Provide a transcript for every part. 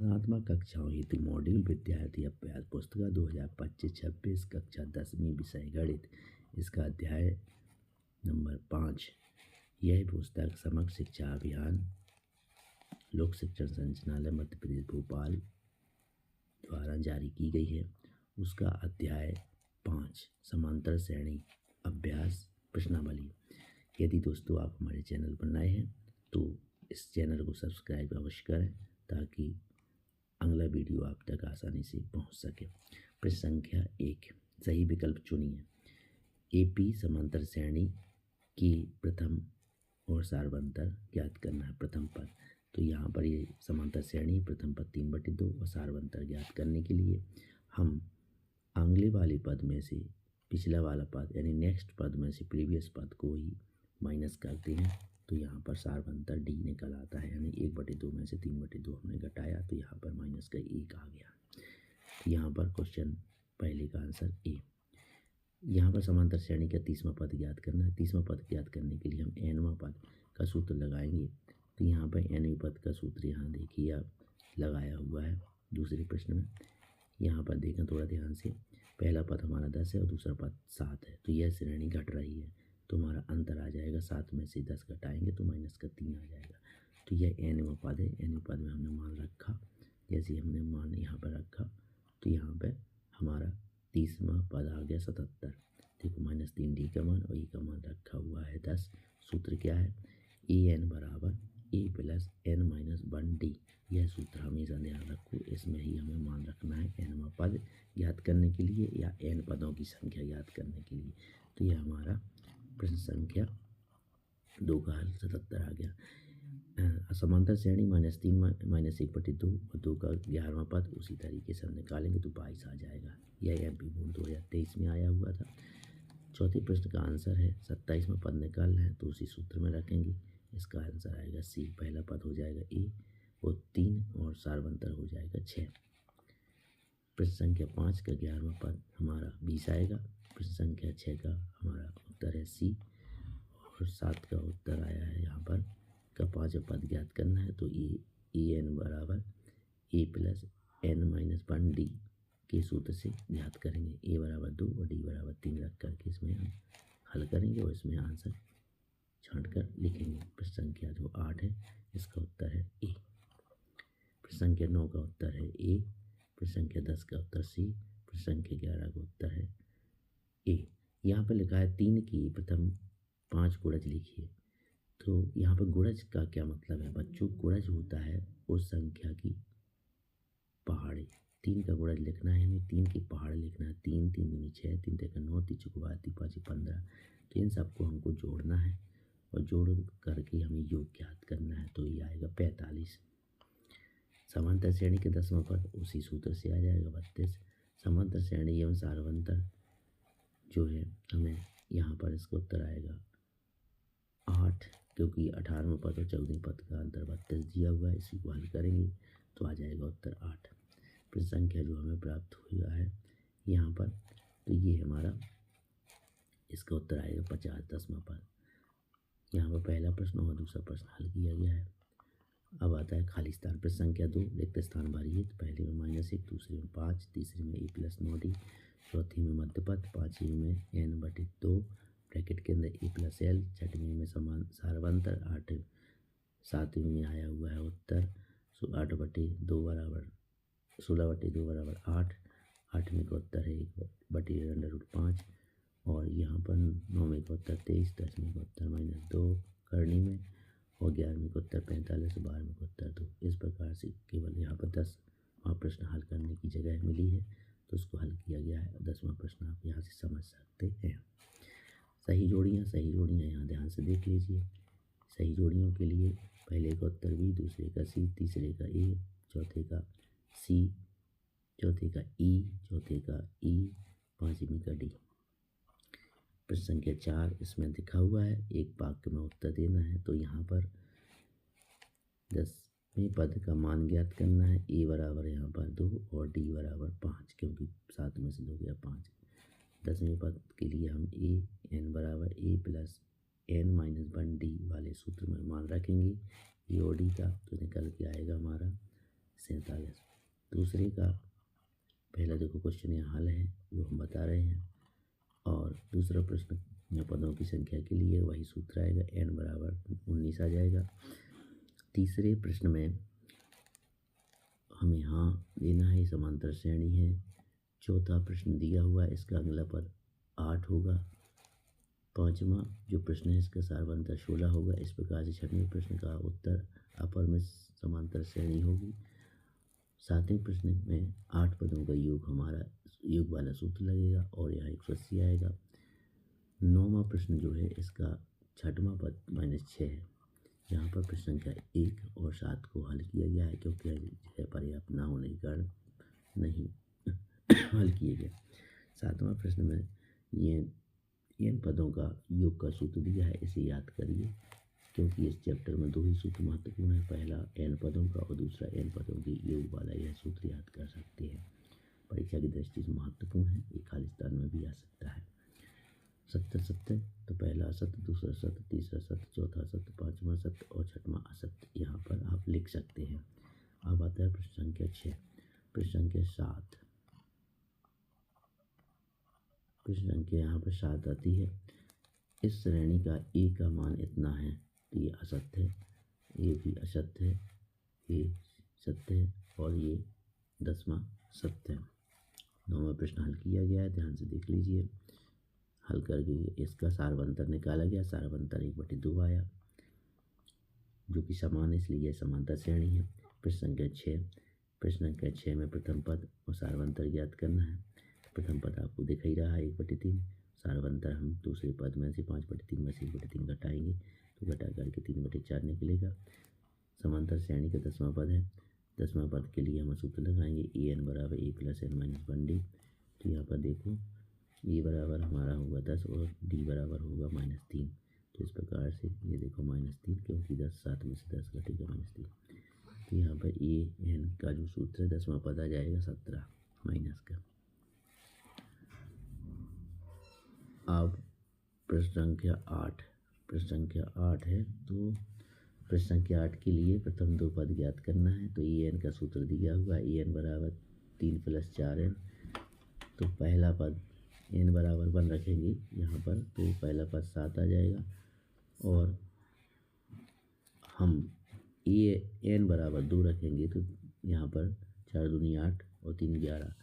रचनात्मक कक्षाओं हेतु मॉड्यूल विद्यार्थी अभ्यास पुस्तिका 2025-26 कक्षा 10वीं विषय गणित। इसका अध्याय नंबर 5। यह पुस्तक समग्र शिक्षा अभियान लोक शिक्षण संचालनालय मध्य प्रदेश भोपाल द्वारा जारी की गई है। उसका अध्याय 5 समांतर श्रेणी अभ्यास प्रश्नावली। यदि दोस्तों आप हमारे चैनल पर नए हैं तो इस चैनल को सब्सक्राइब अवश्य करें ताकि अगला वीडियो आप तक आसानी से पहुंच सके। प्रश्न संख्या 1, सही विकल्प चुनिए। एपी समांतर श्रेणी की प्रथम और सारवंतर ज्ञात करना है। प्रथम पद, तो यहाँ पर ये समांतर श्रेणी प्रथम पद 3/2 और सारवंतर ज्ञात करने के लिए हम अगले वाले पद में से पिछला वाला पद यानी नेक्स्ट पद में से प्रीवियस पद को ही माइनस करते हैं। तो यहाँ पर सारवंतर डी निकल आता है, यानी 1/2 में से 3/2 हमने घटाया तो यहाँ पर माइनस का 1 आ गया। तो यहाँ पर क्वेश्चन पहले का आंसर ए। यहाँ पर समांतर श्रेणी का 30वां पद ज्ञात करना है। 30वां पद ज्ञात करने के लिए हम nवां पद का सूत्र लगाएंगे। तो यहाँ पर nवें पद का सूत्र यहाँ देखिए आप लगाया हुआ है दूसरे प्रश्न में। यहाँ पर देखें थोड़ा ध्यान से, पहला पद हमारा 10 है और दूसरा पद 7 है, तो यह श्रेणी घट रही है तो हमारा अंतर आ जाएगा 7 में से 10 घटाएंगे तो माइनस का 3 आ जाएगा। तो यह nवां पद है। nवें पद में हमने मान रखा, जैसे हमने मान यहाँ पर रखा तो यहाँ पर हमारा 30वां पद आ गया 77। देखो -3 डी का मान और ई का मान रखा हुआ है 10। सूत्र क्या है, an बराबर a plus n minus 1 D. यह सूत्र हमेशा ध्यान रखो, इसमें ही हमें मान रखना है nवां पद ज्ञात करने के लिए या n पदों की संख्या ज्ञात करने के लिए। तो यह हमारा प्रश्न संख्या 2 का हल 77 आ गया। समांतर श्रेणी -3 -1/2 और 2 का 11वां पद उसी तरीके से हम निकालेंगे तो 22 आ जाएगा। यह एमपी बोर्ड 2023 में आया हुआ था। चौथे प्रश्न का आंसर है 27वां पद निकालना है तो उसी सूत्र में रखेंगे। इसका आंसर आएगा सी। पहला पद हो जाएगा ए और 3 और सारवंतर हो जाएगा 6। प्रश्न संख्या 5 का 11वां पद हमारा 20 आएगा। प्रश्न संख्या 6 का हमारा उत्तर है सी और 7 का उत्तर आया है यहाँ पर का 5वां पद ज्ञात करना है। तो ए एन बराबर ए प्लस n माइनस 1 डी के सूत्र से ज्ञात करेंगे। ए बराबर 2 और डी बराबर 3 रख करके इसमें हम हल करेंगे और इसमें आंसर छांट कर लिखेंगे। प्रश्न संख्या जो 8 है इसका उत्तर है ए। प्रश्न संख्या 9 का उत्तर है ए। प्रश्न संख्या 10 का उत्तर सी। प्रश्न संख्या 11 का उत्तर है ए। यहाँ पर लिखा है 3 की प्रथम 5 गुणज लिखिए। तो यहाँ पर गुणज का क्या मतलब है बच्चों, गुणज होता है उस संख्या की पहाड़ी। 3 का गुणज लिखना है, यानी 3 की पहाड़ लिखना है। 3 3 दूनी 6, 3 3 9, 3 चौको 12, 3 5 15। तो इन सबको हमको जोड़ना है और जोड़ करके हमें योग ज्ञात करना है। तो ये आएगा 45। समांतर श्रेणी के 10वां पद उसी सूत्र से आ जाएगा 32। समांतर श्रेणी एवं सारवंतर जो है हमें यहाँ पर इसका उत्तर आएगा 8, क्योंकि 18वां पद और 14वें पद का अंतर 32 दिया हुआ है। इसी को हल करेंगे तो आ जाएगा उत्तर 8। प्रश्न संख्या जो हमें प्राप्त हुआ है यहाँ पर, तो ये हमारा इसका उत्तर आएगा 50, 10वां पद। यहाँ पर पहला प्रश्न और दूसरा प्रश्न हल किया गया है। अब आता है खाली स्थान। प्रश्न संख्या 2, रिक्त स्थान भरिए। तो पहले में -1, दूसरे में 5, तीसरे में a प्लस 9 डी, चौथी में मध्य पद, 5वीं में n/2 ब्रैकेट के अंदर a प्लस l, छठवीं में समान सारवंतर, 7वीं में आया हुआ है उत्तर 8/2 बराबर 16/2 बराबर 8। 8वीं का उत्तर है 1/√5 और यहाँ पर 9वीं का उत्तर 23, 10वीं का उत्तर -2 करनी में और 11वीं का उत्तर 45, 12वीं का उत्तर 2। इस प्रकार से केवल यहाँ पर 10वां प्रश्न हल करने की जगह मिली है तो उसको हल किया गया है। 10वां प्रश्न आप यहाँ से समझ सकते हैं। सही जोड़ियाँ यहाँ ध्यान से देख लीजिए। सही जोड़ियों के लिए पहले का उत्तर बी, दूसरे का सी, तीसरे का ए, चौथे का सी, चौथे का ई, चौथे का ई, 5वीं का डी। प्रश्न संख्या 4 इसमें दिखा हुआ है, एक वाक्य में उत्तर देना है। तो यहाँ पर 10वें पद का मान ज्ञात करना है। ए बराबर यहाँ पर 2 और डी बराबर 5, क्योंकि 7 में से 2 गया 5। 10वें पद के लिए हम ए एन बराबर ए प्लस n माइनस 1 डी वाले सूत्र में मान रखेंगे ए और डी का, तो निकल के आएगा हमारा 47। दूसरे का पहला देखो क्वेश्चन यहाँ हल है जो हम बता रहे हैं, और दूसरा प्रश्न में पदों की संख्या के लिए वही सूत्र आएगा, n बराबर 19 आ जाएगा। तीसरे प्रश्न में हमें यहाँ देना है समांतर श्रेणी है। चौथा प्रश्न दिया हुआ है, इसका अगला पद 8 होगा। पांचवा जो प्रश्न है इसका सारवंतर 16 होगा। इस प्रकार से छठवें प्रश्न का उत्तर अपर में समांतर श्रेणी होगी। सातवें प्रश्न में 8 पदों का योग हमारा योग वाला सूत्र लगेगा और यहाँ 180 आएगा। नौवां प्रश्न जो है इसका छठवां पद -6 है। यहाँ पर प्रश्न संख्या 1 और 7 को हल किया गया है, क्योंकि यह पर्याप्त ना होने के कारण नहीं हल किए गए। सातवां प्रश्न में ये इन पदों का योग का सूत्र दिया है, इसे याद करिए, क्योंकि इस चैप्टर में 2 ही सूत्र महत्वपूर्ण है, पहला n पदों का और दूसरा n पदों के योग वाला। यह सूत्र याद कर सकते हैं, परीक्षा की दृष्टि से महत्वपूर्ण है, ये खाली स्थान में भी आ सकता है। 70 सत्य, तो पहला सत्य, दूसरा सत्य, तीसरा सत्य, चौथा सत्य, पांचवा सत्य और छठवां असत्य यहाँ पर आप लिख सकते हैं। अब आता है प्रश्न संख्या 6। प्रश्न संख्या 7, प्रश्न संख्या यहाँ पर 7 आती है। इस श्रेणी का ए का मान इतना है, तो ये असत्य है, ये भी असत्य है, ये सत्य है और ये 10वां सत्य है। 9वां प्रश्न हल किया गया है, ध्यान से देख लीजिए। हल करके इसका सारवंतर निकाला गया, सारवंतर 1/2 आया, जो कि समान है, इसलिए यह समांतर श्रेणी है। प्रश्न संख्या 6, प्रश्न संख्या 6 में प्रथम पद और सारवंतर ज्ञात करना है। प्रथम पद आपको दिख ही रहा है 1/3, सारवंतर हम दूसरे पद में से 5/3 में से 1/3 घटाएंगे, तो घटा करके 3/4 निकलेगा। समांतर श्रेणी का 10वां पद है। 10वां पद के लिए हम सूत्र लगाएंगे, an बराबर a + n - 1d। तो यहाँ पर देखो a बराबर हमारा होगा 10 और d बराबर होगा -3। तो इस प्रकार से ये देखो -3, क्योंकि 10 7 में से 10 घटेगा -3। तो यहाँ पर an का जो सूत्र है 10वां पद आ जाएगा 17 माइनस का। अब प्रश्न संख्या 8, प्रश्न संख्या 8 है, तो प्रश्न संख्या 8 के लिए प्रथम 2 पद ज्ञात करना है। तो an का सूत्र दिया हुआ है, an बराबर 3 + 4n। तो पहला पद n बराबर 1 रखेंगे यहाँ पर, तो पहला पद 7 आ जाएगा, और हम n बराबर 2 रखेंगे तो यहाँ पर 4 दूनी 8 और 3 11।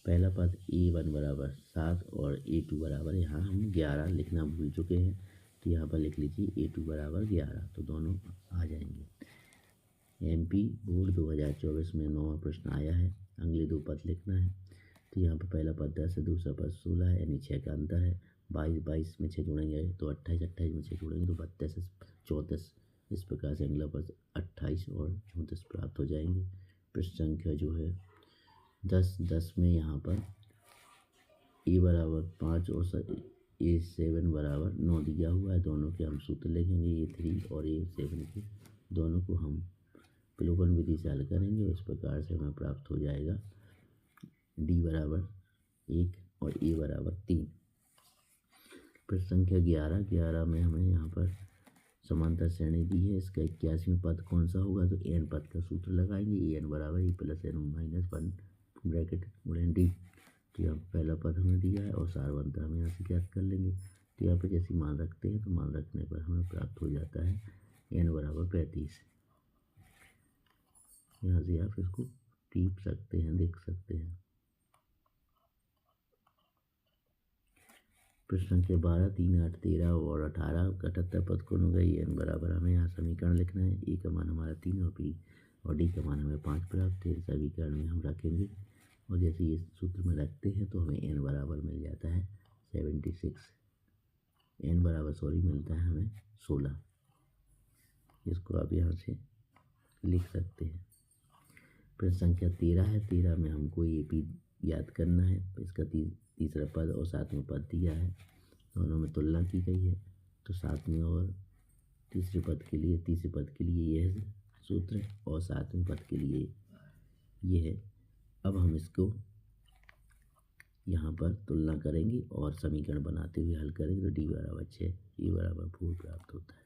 पहला पद a1 बराबर 7 और a2 बराबर, यहाँ हम 11 लिखना भूल चुके हैं, तो यहाँ पर लिख लीजिए a2 बराबर 11, तो दोनों आ जाएंगे। MP बोर्ड 2024 में 9वां प्रश्न आया है, अगले 2 पद लिखना है। तो यहाँ पर पहला पद 10 है, दूसरा पद 16 है, यानी 6 का अंतर है। 22 में 6 जोड़ेंगे तो 28, 28 में 6 जोड़ेंगे तो 32 34। इस प्रकार से अगला पद 28 और 34 प्राप्त हो जाएंगे। प्रश्न संख्या जो है 10 में यहाँ पर a बराबर 5 और a7 बराबर 9 दिया हुआ है। दोनों के हम सूत्र लिखेंगे, a3 और a7 के, दोनों को हम विलोपन विधि से हल करेंगे। इस प्रकार से हमें प्राप्त हो जाएगा d बराबर 1 और a बराबर 3। प्रश्न संख्या 11 में हमें यहाँ पर समांतर श्रेणी दी है, इसका 81वां पद कौन सा होगा, तो n पद का सूत्र लगाएंगे, an बराबर a + n - 1 ब्रैकेट गुणन d। तो यहाँ पहला पद हमें दिया है और सारवंतर हम यहाँ से ज्ञात कर लेंगे। तो यहाँ पर जैसे मान रखते हैं, तो मान रखने पर हमें प्राप्त हो जाता है n बराबर 35। यहाँ से आप इसको टीप सकते हैं, देख सकते हैं। प्रश्न संख्या 12, 3 8 13 और 18 78 पद कौन होगा, n बराबर, हमें यहाँ समीकरण लिखना है। a का मान हमारा 3 और b और d का मान हमें 5 प्राप्त है। समीकरण में हम रखेंगे और जैसे ये सूत्र में रखते हैं तो हमें n बराबर मिल जाता है 76। n बराबर मिलता है हमें 16। इसको आप यहाँ से लिख सकते हैं। प्रश्न संख्या 13 है, 13 में हमको ये p याद करना है। इसका तीसरा पद और 7वां पद दिया है, दोनों में तुलना की गई है। तो 7वें और तीसरे पद के लिए यह सूत्र है और 7वें पद के लिए ये है। अब हम इसको यहाँ पर तुलना करेंगे और समीकरण बनाते हुए हल करेंगे, तो d बराबर 6, e बराबर 4 प्राप्त होता है।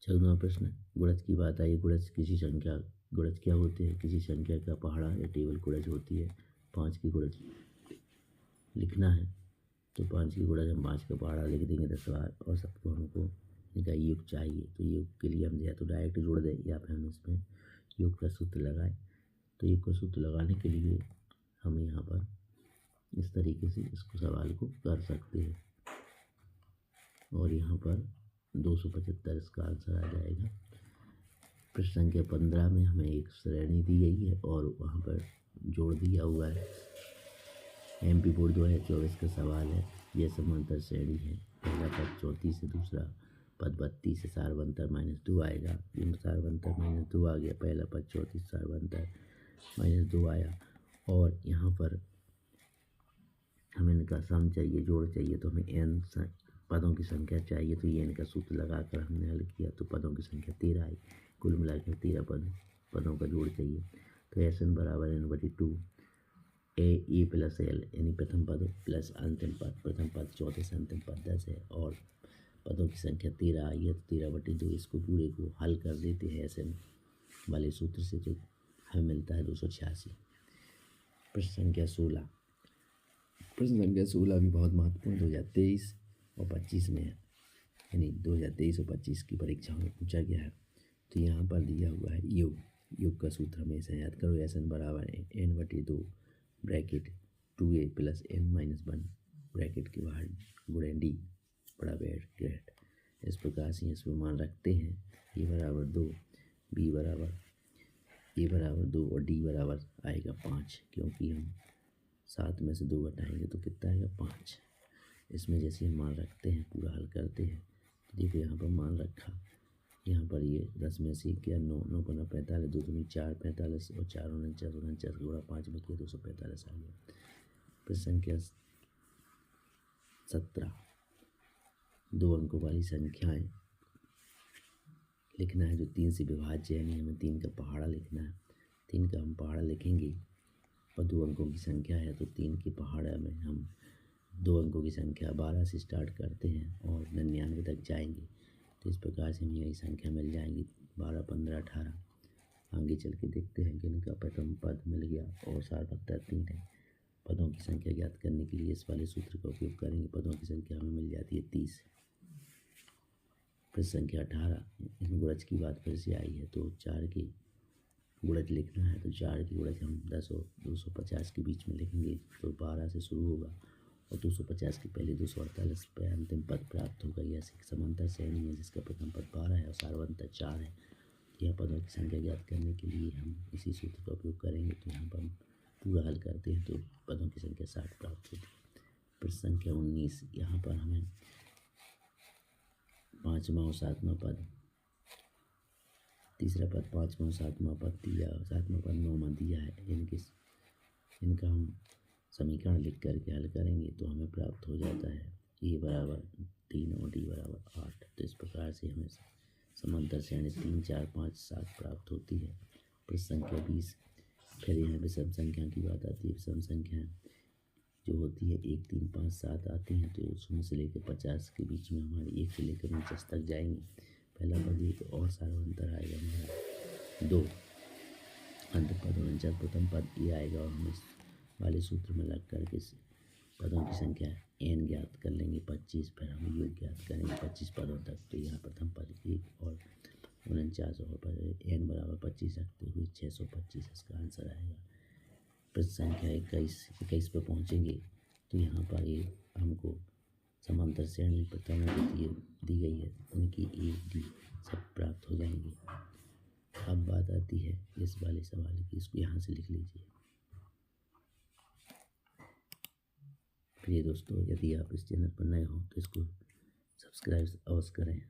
14वां प्रश्न, गुणज की बात आई। गुणज क्या होते हैं? किसी संख्या का पहाड़ा या टेबल गुणज होती है। 5 की गुणज लिखना है तो 5 की गुणज हम 5 का पहाड़ा लिख देंगे 10 बार, और सबको हमको इनका योग चाहिए। तो योग के लिए हम या तो डायरेक्ट जोड़ दें या फिर हम इसमें योग का सूत्र लगाएं। तो योग का सूत्र लगाने के लिए हम यहाँ पर इस तरीके से इसको सवाल को कर सकते हैं, और यहाँ पर 275 इसका आंसर आ जाएगा। प्रश्न संख्या 15 में हमें एक श्रेणी दी गई है और वहाँ पर जोड़ दिया हुआ है। MP बोर्ड 2024 का सवाल है। यह समांतर श्रेणी है। पहला पद 34 से दूसरा पद 32 से सारवंतर -2 आएगा। ये सारवंतर -2 आ गया। पहला पद 34 सारवंतर -2 आया, और यहाँ पर हमें इनका सम चाहिए, जोड़ चाहिए, तो हमें n पदों की संख्या चाहिए। तो ये इनका सूत्र लगाकर हमने हल किया तो पदों की संख्या 13 आई। कुल मिलाकर 13 पदों का जोड़ चाहिए। तो SN बराबर n/2 ए प्लस एल, यानी प्रथम पद प्लस अंतिम पद। प्रथम पद 34 से अंतिम पद 10 है, और पदों की संख्या 13 आई है। तो 13/2 इसको पूरे को हल कर देते हैं SN वाले सूत्र से, तो हमें मिलता है 286। प्रश्न संख्या 16। प्रश्न संख्या 16 भी बहुत महत्वपूर्ण 2023 और 25 में है, यानी 2023 और 25 की परीक्षाओं में पूछा गया है। तो यहाँ पर दिया हुआ है योग का सूत्र हमेशा याद करो। SN बराबर n/2 bracket 2a plus n-1 bracket के बाहर गुणे d बड़ा ब्रैकेट। इस प्रकार से इसमें मान रखते हैं a बराबर 2, b बराबर a बराबर 2 और d बराबर आएगा 5, क्योंकि हम 7 में से 2 घटाएंगे तो कितना आएगा 5। इसमें जैसे हम मान रखते हैं, पूरा हल करते हैं, तो देखो यहाँ पर मान रखा। यहाँ पर ये 10 में से क्या 9, 9 5 45, 2 दूनी 4 45 और 4 49, 49 गुणा 5 में किया 245 आ गया। प्रश्न संख्या 17, 2 अंकों वाली संख्याएं लिखना है जो 3 से विभाज्य है, यानी हमें 3 का पहाड़ा लिखना है। 3 का हम पहाड़ा लिखेंगे और 2 अंकों की संख्या है, तो 3 के पहाड़ा में हम 2 अंकों की संख्या 12 से स्टार्ट करते हैं और 99 तक जाएंगे। तो इस प्रकार से हमें यही संख्या मिल जाएंगी 12, 15, 18। आगे चल के देखते हैं कि इनका प्रथम पद मिल गया और सारवत्तर 3 है। पदों की संख्या ज्ञात करने के लिए इस वाले सूत्र का उपयोग करेंगे। पदों की संख्या हमें मिल जाती है 30। प्रश्न संख्या 18, इन गुणज की बात फिर से आई है, तो 4 की गुणज लिखना है। तो 4 की गुणज हम 10 और 250 के बीच में लिखेंगे। तो 12 से शुरू होगा और 250 के पहले 248 पे अंतिम पद प्राप्त होगा। यह एक समांतर श्रेणी है जिसका प्रथम पद 12 है और सारवंतर 4 है। यह पदों की संख्या ज्ञात करने के लिए हम इसी सूत्र का उपयोग करेंगे। तो यहाँ पर हम पूरा हल करते हैं तो पदों की संख्या 60 प्राप्त होती है। प्रश्न संख्या 19, यहाँ पर हमें 5वां और 7वां पद, तीसरा पद 5वां और 7वां पद दिया, 7वां पद 9वां दिया है। इनका हम समीकरण लिख करके हल करेंगे तो हमें प्राप्त हो जाता है a बराबर 3 और d बराबर 8। तो इस प्रकार से हमें समांतर श्रेणी 3, 4, 5, 7 प्राप्त होती है। प्रश्न संख्या 20, फिर यहाँ विषम संख्या की बात आती है। विषम संख्या जो होती है 1, 3, 5, 7 आती हैं, तो 0 से लेकर 50 के बीच में हमारे 1 से लेकर 49 तक जाएंगे। पहला पद 1 और सारवंतर आएगा हमारा 2, अंत पद 49 प्रथम पद ये आएगा, और हम इस वाले सूत्र में लग करके पदों की संख्या n ज्ञात कर लेंगे 25। फिर हम योग ज्ञात करेंगे 25 पदों तक। तो यहाँ प्रथम पद 1 और 49 और पर n बराबर 25 रखते हुए 625 इसका आंसर आएगा। प्रश्न संख्या 21 पर पहुँचेंगे तो यहाँ पर ये हमको समांतर श्रेणी प्रथम दी गई है, उनकी a, d सब प्राप्त हो जाएंगे। अब बात आती है इस वाले सवाल की, इसको यहाँ से लिख लीजिए। प्रिय दोस्तों, यदि आप इस चैनल पर नए हो तो इसको सब्सक्राइब अवश्य करें।